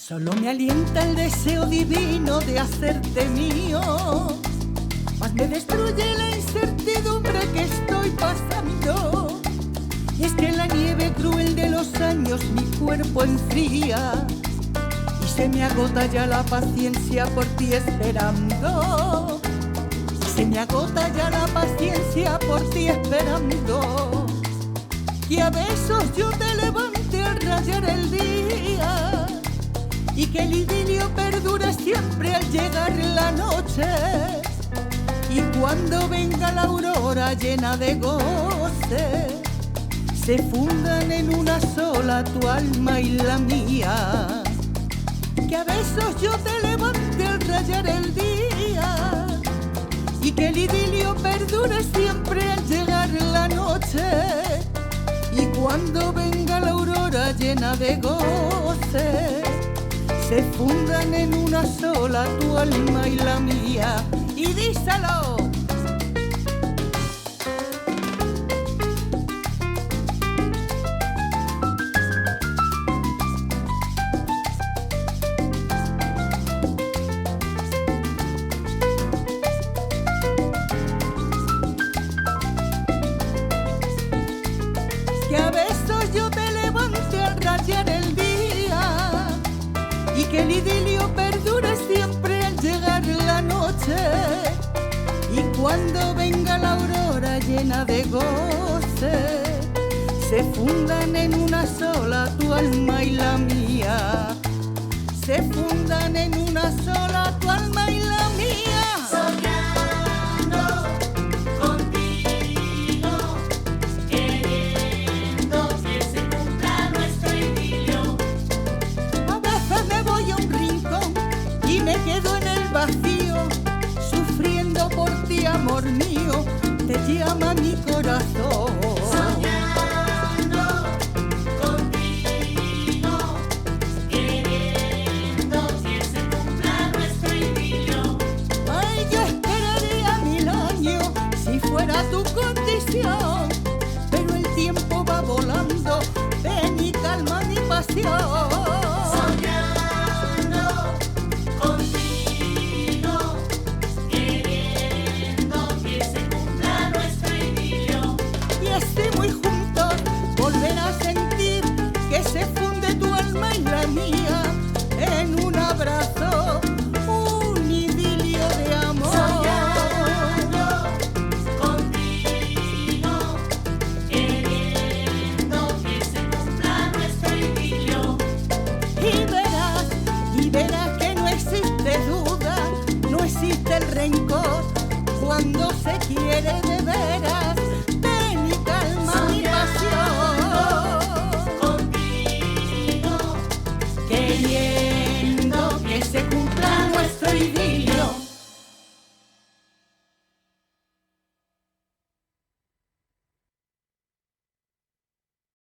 Solo me alienta el deseo divino de hacerte mío, mas me destruye la incertidumbre que estoy pasando. Y es que en la nieve cruel de los años mi cuerpo enfría y se me agota ya la paciencia por ti esperando. Se me agota ya la paciencia por ti esperando. Que a besos yo te levante al rayar el día y que el idilio perdure siempre al llegar la noche. Y cuando venga la aurora llena de goce, se fundan en una sola tu alma y la mía. Que a besos yo te levante al rayar el día y que el idilio perdure siempre al llegar la noche. Y cuando venga la aurora llena de goce, se fundan en una sola tu alma y la mía. Y díselo. Que a besos yo te levante al rayar el día y que el idilio perdure siempre al llegar la noche. Y cuando venga la aurora llena de goce, se fundan en una sola tu alma y la mía. Se fundan en una sola tu alma y la mía. Soñando contigo, queriendo que se cumpla nuestro idilio. A veces me voy a un rincón y me quedo en el vacío, sufriendo por ti, amor mío, te llama mi corazón. Soñando contigo, queriendo que se cumpla nuestro idilio. Ay, yo esperaría 1000 años si fuera tu condición, pero el tiempo va volando, ven y calma mi pasión. Soñando contigo, queriendo que se cumpla nuestro idilio. Y así muy juntos volver a sentir que se funde tu alma y la mía en un abrazo, un idilio de amor. Soñando contigo, queriendo que se cumpla nuestro idilio. Y verás que no existe duda, no existe el rencor cuando se quiere de